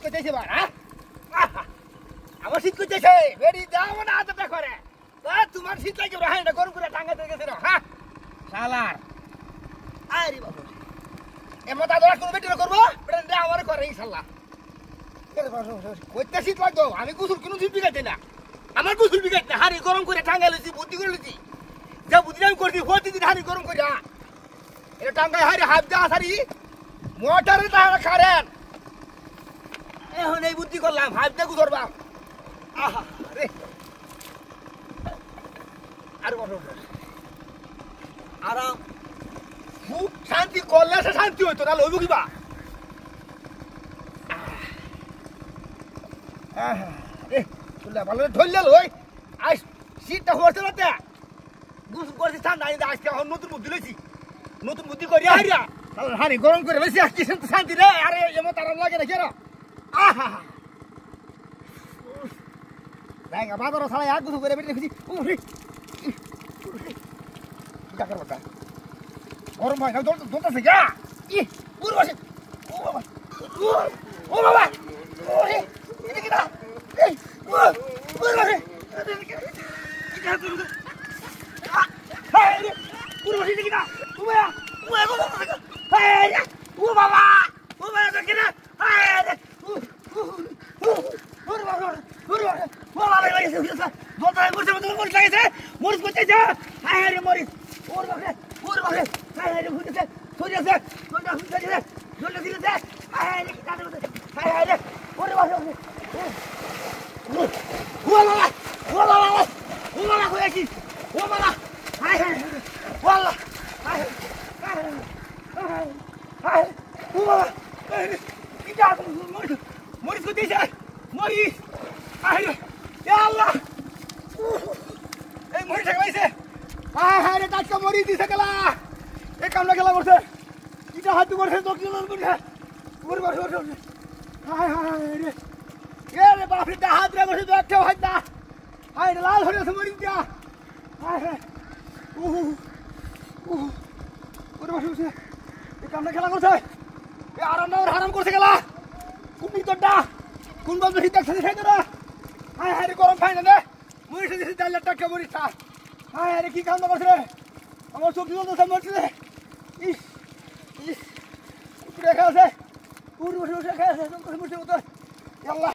করতেছে বার হ্যাঁ আমার শীত করতেছে বেরি দাও না হাতে করে তা তোমার শীত লাগে হ্যাঁ না গরম করে টাঙ্গা দিয়ে গেছে না হ্যাঁ শালার আরে বাবা এমন দাদা কোন বেটি করবো এটা আমার করে ইনশাআল্লাহ কইতে শীত লাগতো আমি গোসল কোনো শীত বিগাইতে না আমার গোসল বিগাইতে না হাড়ি গরম করে টাঙ্গা লইছি বুদ্ধি করে লইছি যা বুদ্ধি আমি করছি প্রতিদিন হাড়ি গরম করে এটা টাঙ্গায় হাড়ি হাত দেওয়া সারি মোটরে টাকা খারেন এখন এই বুদ্ধি করলাম হাত দিয়ে গুজরবা আহা রে আর বড় আরাম খুব শান্তি করলে সে শান্তি হইতো না লইব কিবা রে চলে ভালো ধরলে লই আই শীতটা হচ্ছে না তে গুছ করছি ঠান্ডা আজকে এখন নতুন বুদ্ধি লইছি নতুন বুদ্ধি করি হারিয়া হারি গরম করে লইছি আজকে শান্তি রে আরে এমন তারাম লাগে না কেন আহা রাঙ্গা বাজারও ছাড়া এক গুছ করে বেটে দেখছি ডাকার বাটা গরম হয় না দৌড়তেছে গা ই পুরো বসে ও বাবা ওরে এটা কি না এই পুরো বসে এটা তো হায় পুরো বসে দেখি না ও বাবা হায় ও বাবা দেখি না হায় পুরো বাবা বাবা লাগছে দোতা করছে মরিচ লাগছে মরিচ করতেছে হায় রে মরিচ ওর বাবা হায় রে ফুটেছে ফুটেছে তোটা ফুটেছে জলদি দিতে হায় রে কাটে হায় রে ওরে বাবা ও বাবা কইছি ও বাবা হায় ওয়াল্লাহ হায় ও বাবা কি যা মরিচ করতেছে মরিচ হায় ইয়া আল্লাহ এই মরিচ খাইছে হায় রে টাটকা মরিচ দিছে গেলা এই কামলা খেলা করছে কিটা হাত করছে তো কি মন করছে ওরে বাবা হায় রে রে বাপ রে হাত রে করছে তো একটা হাত দা হায় রে লাল হয়ে গেছে মরিচ দিয়া হায় ওরে বাবা এই কামলা খেলা করছে এই আরাম করছে গেলা কোন তোরটা কোন বল বেশি দেখছিস খাইতে না হায় রে গরম খাই না রে মরিচ দিছে 4 লাখ টাকা মরিচটা হায় রে কি কামলা করছে রে আমার চোখ দিল তো মরছে রে ইস দেখা আছে পুরো বসে খায় আছে মরছে মতো আল্লাহ